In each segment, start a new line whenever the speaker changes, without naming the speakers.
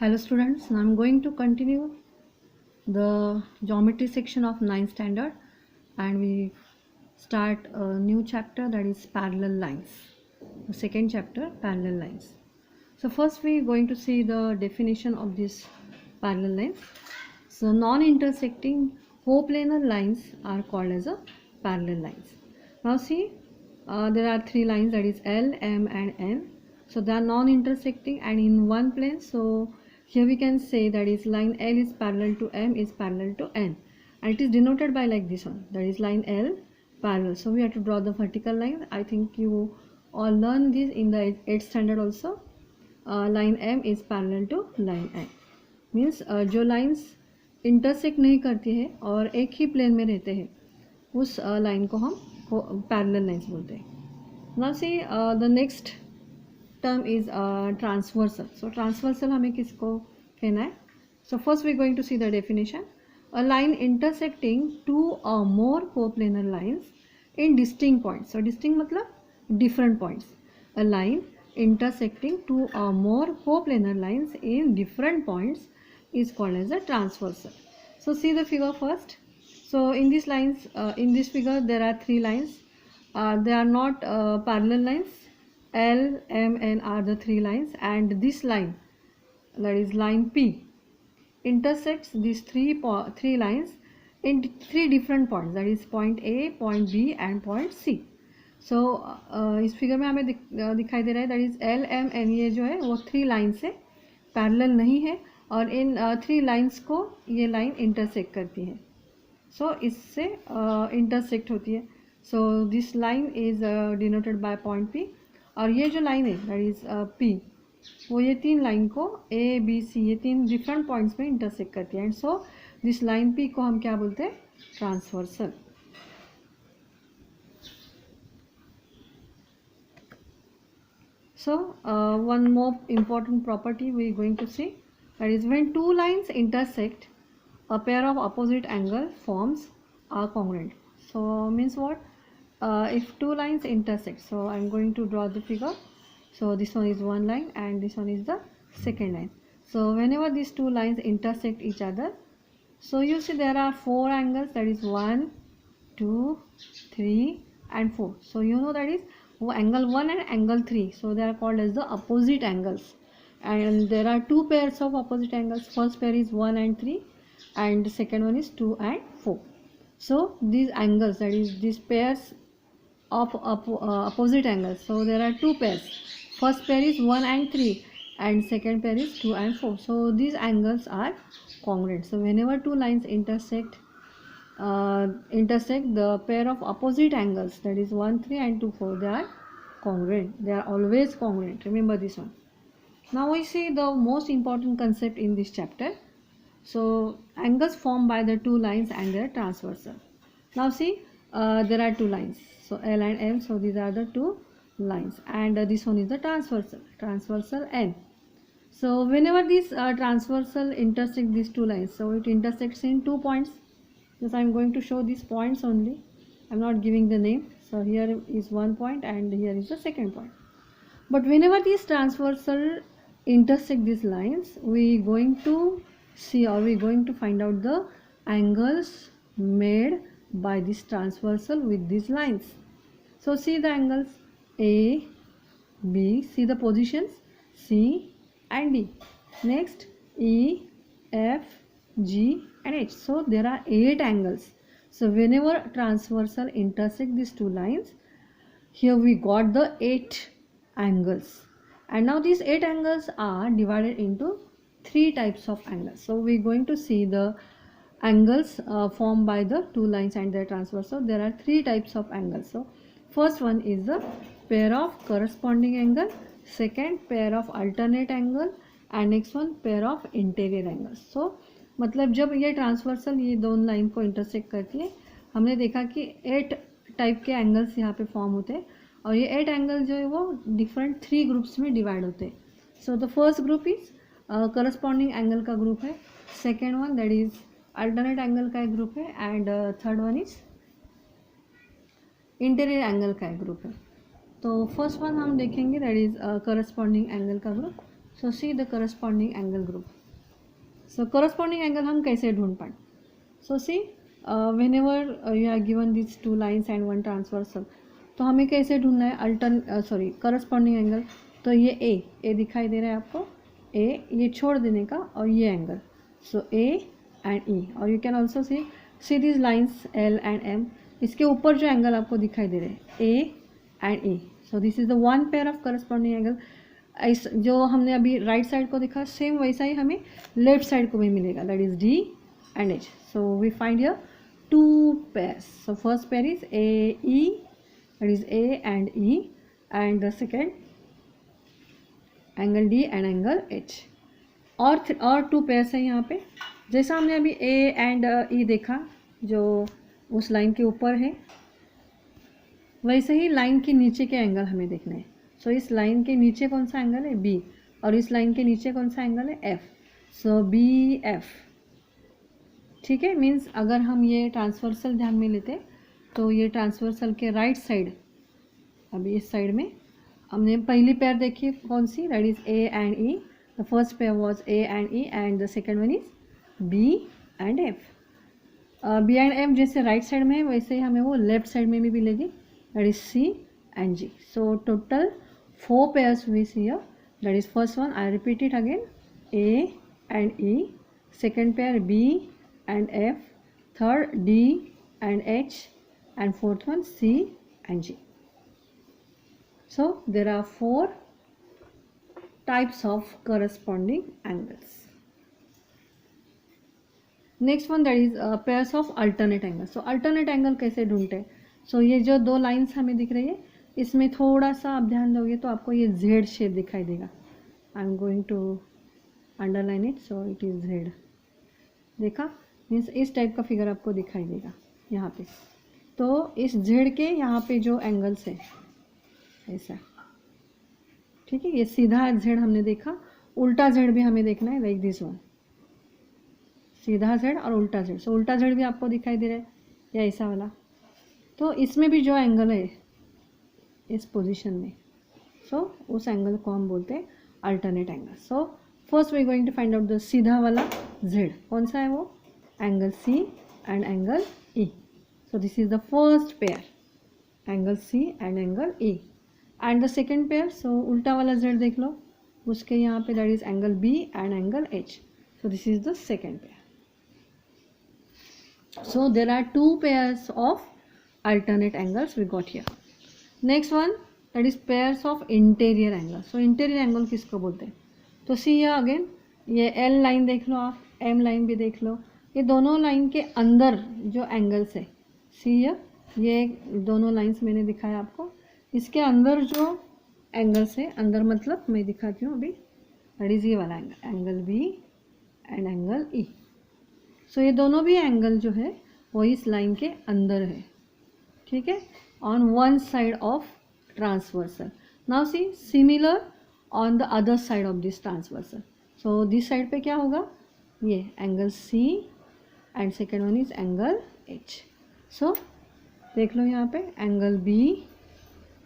Hello students, now I'm going to continue the geometry section of 9th standard and we start a new chapter, that is parallel lines. The second chapter, parallel lines. So first we are going to see the definition of this parallel lines. So non-intersecting coplanar lines are called as a parallel lines. Now see, there are three lines, that is L, M and N. So they are non-intersecting and in one plane. So here we can say that is line L is parallel to M is parallel to N, and it is denoted by like this one, that is line L parallel. So we have to draw the vertical line. I think you all learn this in the 8th standard also. Line M is parallel to line N, means जो lines intersect नहीं करती है और एक ही plane में रहते हैं उस लाइन को हम पैरेलल लाइंस बोलते हैं. Now see the next term is transversal. So transversal हमें किसको कहना है? So first we going to see the definition. A line intersecting two or more coplanar lines in distinct points. So distinct मतलब different points. A line intersecting two or more coplanar lines in different points is called as a transversal. So see the figure first. So in these lines, in this figure there are three lines. They are not parallel lines. L, M, N are the three lines, and this line, that is line P, intersects these three lines in three different points, that is point A, point B and point C. So इस figure में हमें दिखाई दे रहा है that is L M N, ये जो है वो थ्री लाइन से पैरेलल नहीं है और इन थ्री लाइंस को ये लाइन इंटरसेक्ट करती है. सो इससे इंटरसेक्ट होती है. So this line is denoted by point P, और ये जो लाइन है दैट इज पी, वो ये तीन लाइन को ए बी सी ये तीन डिफरेंट पॉइंट्स में इंटरसेक्ट करती है. And so this line P को हम क्या बोलते हैं? Transversal. So one more important property we are going to see, that is when two lines intersect, a pair of opposite angle forms are congruent. So means what? If two lines intersect, so I am going to draw the figure. So this one is one line and this one is the second line. So whenever these two lines intersect each other, so you see there are four angles, that is 1, 2, 3 and 4. So you know that is angle 1 and angle 3. So they are called as the opposite angles, and there are two pairs of opposite angles. First pair is 1 and 3 and the second one is 2 and 4. So these angles, that is these pairs of opposite angles, so there are two pairs. First pair is 1 and 3 and second pair is 2 and 4. So these angles are congruent. So whenever two lines intersect the pair of opposite angles, that is 1, 3 and 2, 4, they are congruent. They are always congruent. Remember this one. Now we see the most important concept in this chapter. So angles formed by the two lines and their transversal. Now see, there are two lines, so L and M. So these are the two lines, and this one is the transversal N. So whenever these transversal intersect these two lines, so it intersects in 2 points. Just I am going to show these points only. I am not giving the name. So here is one point and here is the second point. But whenever these transversal intersect these lines, we going to see, or we going to find out the angles made by this transversal with these lines. So see the angles A, B, see the positions C and D. Next E, F, G and H. So there are 8 angles. So whenever transversal intersect these two lines, here we got the 8 angles. And now these 8 angles are divided into 3 types of angles. So we are going to see the angles formed by the two lines and their transversal. There are 3 types of angles. So first one is the pair of corresponding angle, second pair of alternate angle, and next one pair of interior angles. So मतलब जब ये transversal ये दोनों line को intersect करती है, हमने देखा कि 8 टाइप के एंगल्स यहाँ पे फॉर्म होते हैं, और ये 8 एंगल जो है वो डिफरेंट 3 ग्रुप्स में डिवाइड होते हैं. So the first group is corresponding angle का ग्रुप है, second one that is alternate angle का एक ग्रुप है, and third one is interior angle का एक ग्रुप है. तो फर्स्ट वन हम देखेंगे दैट इज करस्पॉन्डिंग एंगल का group. So see the corresponding angle group. So corresponding angle हम कैसे ढूंढ पाए? सो सी whenever you are given these two lines and one transversal, तो हमें कैसे ढूंढना है करस्पॉन्डिंग एंगल. तो ये ए दिखाई दे रहा है आपको, ए ये छोड़ देने का और ये angle. So A and E. और you can also see this lines L and M. इसके ऊपर जो एंगल आपको दिखाई दे रहे हैं A and E. So this is the one pair of corresponding angle. इस जो हमने अभी राइट साइड को देखा सेम वैसा ही हमें लेफ्ट साइड को भी मिलेगा, that is D and H. So we find here two pairs. So first pair is AE, that is A and E, and the second angle D and angle H. और two pairs हैं यहाँ पे. जैसा हमने अभी A and E देखा जो उस लाइन के ऊपर है, वैसे ही लाइन के नीचे के एंगल हमें देखना है. सो इस लाइन के नीचे कौन सा एंगल है? B. और इस लाइन के नीचे कौन सा एंगल है? F. सो BF. ठीक है. मीन्स अगर हम ये ट्रांसवर्सल ध्यान में लेते तो ये ट्रांसवर्सल के राइट साइड, अभी इस साइड में हमने पहली पेयर देखी कौन सी, that is A and E. The first pair was A and E and the second one is B and F. B and F जैसे राइट साइड में है वैसे ही हमें वो लेफ्ट साइड में भी मिलेगी, that is C and G. So total 4 pairs we see here. That is first one, I repeat it again, A and E. Second pair B and F, third D and H, and fourth one C and G. So there are 4 types of corresponding angles. Next one, that is pairs of alternate angles. So alternate angle कैसे ढूंढते हैं? So ये जो दो lines हमें दिख रही है इसमें थोड़ा सा आप ध्यान दोगे तो आपको ये Z शेप दिखाई देगा. I am going to underline it. So it is Z. देखा? मीन्स इस टाइप का फिगर आपको दिखाई देगा यहाँ पे. तो इस जेड के यहाँ पे जो एंगल्स है ऐसा, ठीक है. ये सीधा जेड हमने देखा, उल्टा जेड भी हमें देखना है, लाइक दिस वन. सीधा जेड और उल्टा जेड. सो उल्टा जेड भी आपको दिखाई दे रहा है या ऐसा वाला. तो इसमें भी जो एंगल है इस पोजीशन में, सो उस एंगल को हम बोलते हैं alternate angle. So first we going to find out the सीधा वाला जेड. कौन सा है वो? angle C and angle E. So this is the first pair, angle C and angle E. And the second pair, so उल्टा वाला Z देख लो, उसके यहाँ पे that is angle B and angle H. So this is the second pair. So there are 2 pairs of alternate angles we got here. Next one, that is pairs of interior angles. So interior angle किसको बोलते हैं? तो see here again, ये L line देख लो आप, M line भी देख लो. ये दोनों लाइन के अंदर जो एंगल्स है, सी ये दोनों लाइंस मैंने दिखाया आपको. इसके अंदर जो एंगल्स है, अंदर मतलब मैं दिखाती हूँ अभी, दैट इज ये वाला angle, angle B and angle E. So ये दोनों भी एंगल जो है वो इस लाइन के अंदर है, ठीक है, on one side of transversal. Now see similar on the other side of this transversal. So this side पे क्या होगा? ये angle C and second one is angle H. So देख लो यहाँ पे angle B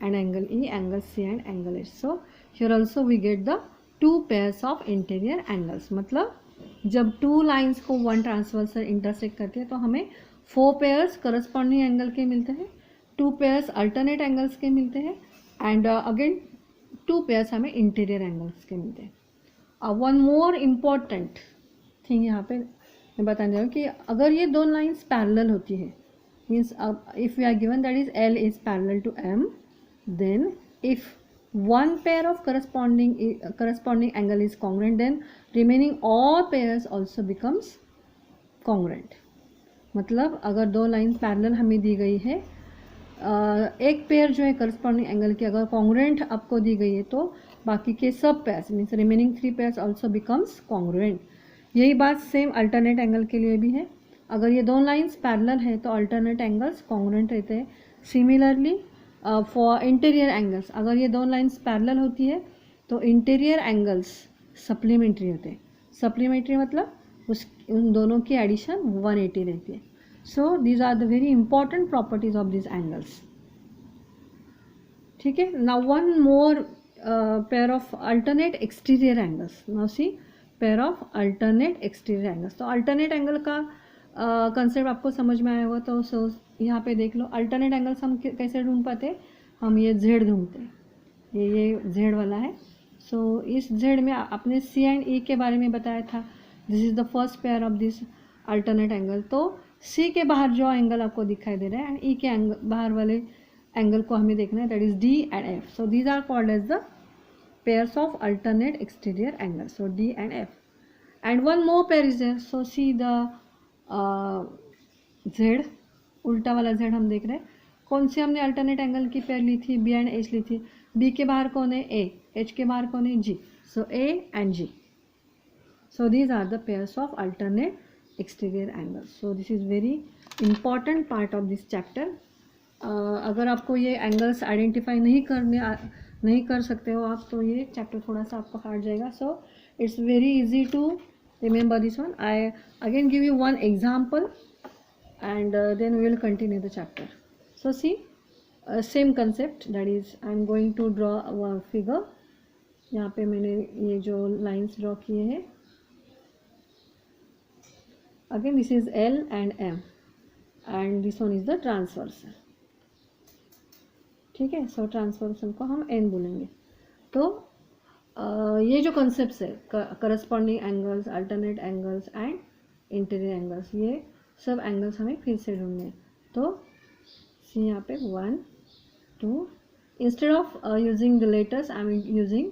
and angle E, angle C and angle H. So here also we get the 2 pairs of interior angles. मतलब जब 2 लाइन्स को वन ट्रांसवर्सल इंटरसेक्ट करती है तो हमें 4 पेयर्स करस्पॉन्डिंग एंगल के मिलते हैं, 2 पेयर्स अल्टरनेट एंगल्स के मिलते हैं, एंड अगेन 2 पेयर्स हमें इंटीरियर एंगल्स के मिलते हैं. वन मोर इम्पॉर्टेंट थिंग यहाँ पे मैं बताने जा रहा हूँ कि अगर ये 2 लाइन्स पैरेलल होती है, means if we are given that is L is parallel to M, then if one pair of corresponding angle is congruent, then remaining all pairs also becomes congruent. मतलब अगर 2 लाइन पैरेलल हमें दी गई है, एक pair जो है corresponding angle की अगर कॉन्ग्रुएंट आपको दी गई है तो बाकी के सब pairs means remaining 3 pairs also becomes congruent. यही बात सेम अल्टरनेट एंगल के लिए भी है. अगर ये 2 लाइन्स पैरेलल है तो अल्टरनेट एंगल्स कॉन्ग्रुएंट रहते हैं. सिमिलरली फॉर इंटीरियर एंगल्स, अगर ये 2 लाइन्स पैरेलल होती है तो इंटीरियर एंगल्स सप्लीमेंट्री होते हैं. सप्लीमेंट्री मतलब उन दोनों की एडिशन 180 रहती है. So these are the very important properties of this angles. ठीक है. Now one more pair of alternate exterior angles. Now see, pair of alternate exterior angles. तो alternate angle का कंसेप्ट आपको समझ में आया होगा, तो यहाँ पे देख लो अल्टरनेट एंगल्स हम कैसे ढूंढ पाते, हम ये z ढूंढते हैं, ये z वाला है. सो इस z में आपने C एंड E के बारे में बताया था. This is the first pair of this alternate angle. तो C के बाहर जो एंगल आपको दिखाई दे रहा है एंड E के बाहर वाले एंगल को हमें देखना है, that is D and F. So these are called as the pairs of alternate exterior angles. So D and F. And one more pair is there. So see the Z, उल्टा वाला Z हम देख रहे हैं. कौन सी हमने alternate angle की pair ली थी, B एंड H ली थी. B के बाहर कौन है, A. H के बाहर कौन है, G. So A and G. So these are the pairs of alternate exterior angles. So this is very important part of this chapter. अगर आपको ये एंगल्स आइडेंटिफाई नहीं कर सकते हो आप, तो ये चैप्टर थोड़ा सा आपको हार्ड जाएगा. So it's very easy to remember this one. I again give you one example and then we will continue the chapter. So see same concept, that is I am going to draw a figure. यहाँ पे मैंने ये जो lines draw किए हैं, again this is L and M and this one is the transversal. ठीक है, सो transformation को हम N बोलेंगे. तो ये जो कॉन्सेप्ट्स है, corresponding angles, alternate angles and interior angles, ये सब एंगल्स हमें फिर से ढूंढने हैं. तो सी यहाँ पे 1 2, instead of using the letters I am using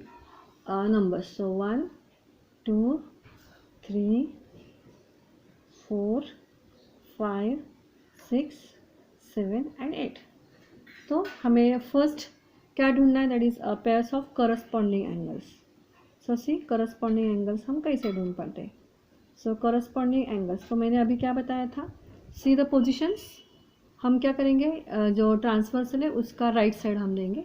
numbers. So 1 2 3 4 5 6 7 and 8. तो हमें फर्स्ट क्या ढूंढना है, that is pairs of corresponding angles. So see corresponding angles हम कैसे ढूंढ पाते हैं. सो करस्पॉन्डिंग एंगल्स, तो मैंने अभी क्या बताया था, सी द पोजीशंस. हम क्या करेंगे, जो ट्रांसवर्सल है उसका राइट साइड हम देंगे.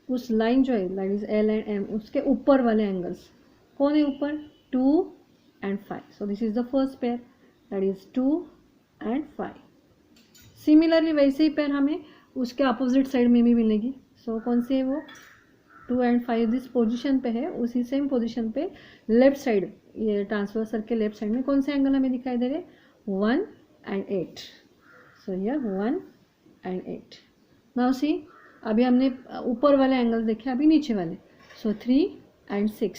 उस लाइन जो है that is L and M, उसके ऊपर वाले एंगल्स कौन है ऊपर, 2 and 5. So this is the first pair, that is 2 and 5. Similarly वैसे ही पेयर हमें उसके अपोजिट साइड में भी मिलेगी. सो कौन सी है वो, 2 एंड 5 जिस पोजीशन पे है उसी सेम पोजीशन पे लेफ्ट साइड, ये ट्रांसवर्सल के लेफ्ट साइड में कौन से एंगल हमें दिखाई दे रहे, 1 and 8. So here 1 and 8. Now see, अभी हमने ऊपर वाले एंगल देखे, अभी नीचे वाले. सो 3 and 6.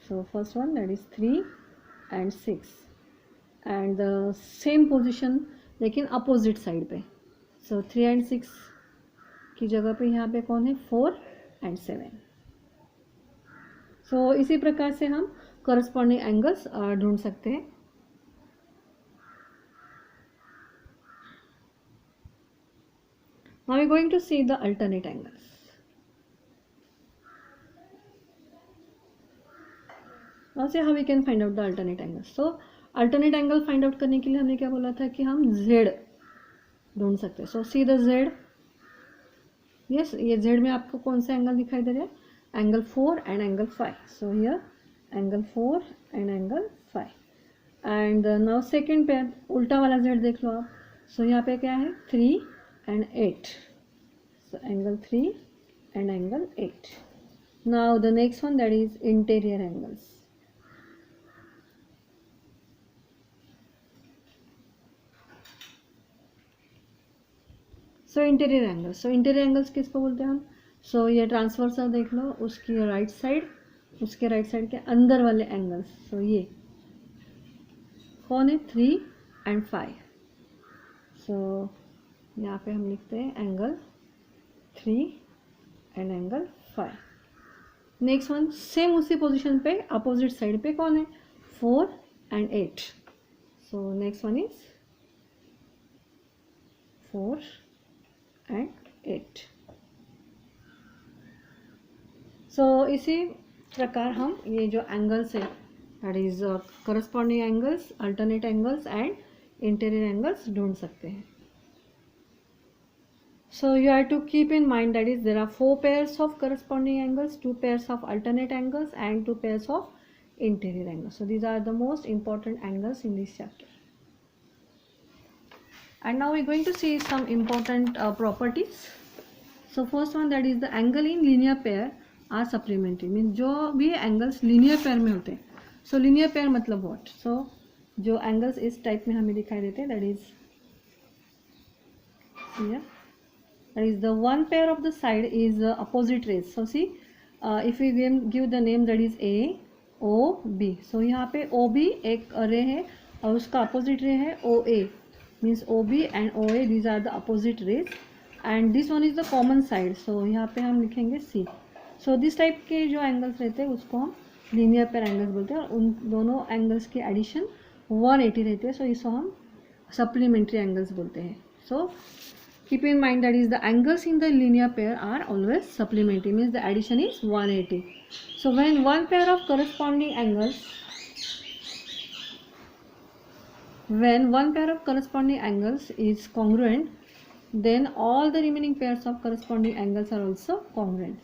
So first one that is 3 and 6 and the same position लेकिन अपोजिट साइड पे. सो 3 एंड 6 की जगह पे यहाँ पे कौन है, 4 एंड 7. सो इसी प्रकार से हम करस्पॉन्डिंग एंगल्स ढूंढ सकते हैं. Now we going to see the alternate angles. Now say how we can find out the alternate angles. So alternate angle find out करने के लिए हमने क्या बोला था कि हम Z ढूंढ सकते हैं. सो सी द Z. यस, ये Z में आपको कौन सा एंगल दिखाई दे रहा है, angle 4 and angle 5. So here angle 4 and angle 5. And now second pair, उल्टा वाला Z देख लो आप. सो यहाँ पे क्या है, 3 and 8. So angle 3 and angle 8. Now the next one that is interior angles. So interior angles, so interior angles किसको बोलते हैं हम. सो ये ट्रांसवर्सल देख लो, उसकी राइट साइड, उसके राइट साइड के अंदर वाले एंगल्स. सो ये कौन है, 3 एंड 5. सो यहाँ पे हम लिखते हैं angle 3 and angle 5. Next one same उसी पोजीशन पे अपोजिट साइड पे कौन है, 4 and 8. So next one is 4 and 8. सो इसी प्रकार हम ये जो एंगल्स है, that is corresponding angles, alternate angles and interior angles ढूंढ सकते हैं. So you have to keep in mind that is there are 4 pairs of corresponding angles, 2 pairs of alternate angles and 2 pairs of interior angles. So these are the most important angles in this chapter. And now we are going to see some important properties. So first one, that is the angle in linear pair are supplementary, mean जो भी angles linear pair में होते हैं. सो linear pair मतलब what? So जो angles इस type में हमें दिखाई देते हैं, that is here, that is the one pair of the side is opposite rays. So see, if we give the name, that is A O B. So यहाँ पे O B एक रे है और उसका अपोजिट रे है O A, means O B and O A, these are the opposite rays and this one is the common side. So यहाँ पे हम लिखेंगे C. So this type के जो एंगल्स रहते हैं उसको हम लीनियर पेयर एंगल्स बोलते हैं और उन दोनों एंगल्स की एडिशन 180 रहती है. सो इसको हम सप्लीमेंट्री एंगल्स बोलते हैं. सो keep in mind that is the angles in the linear pair are always supplementary, means the addition is 180. So when one pair of corresponding angles is congruent, then all the remaining pairs of corresponding angles are also congruent.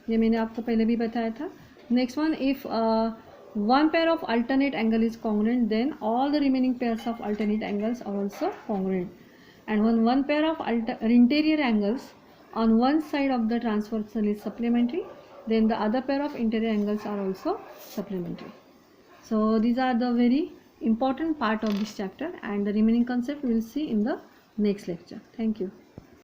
ये मैंने आपको पहले भी बताया था. Next one, if one pair of alternate angle is congruent, then all the remaining pairs of alternate angles are also congruent. And when one pair of interior angles on one side of the transversal is supplementary, then the other pair of interior angles are also supplementary. So these are the very important part of this chapter, and the remaining concept we will see in the next lecture. Thank you.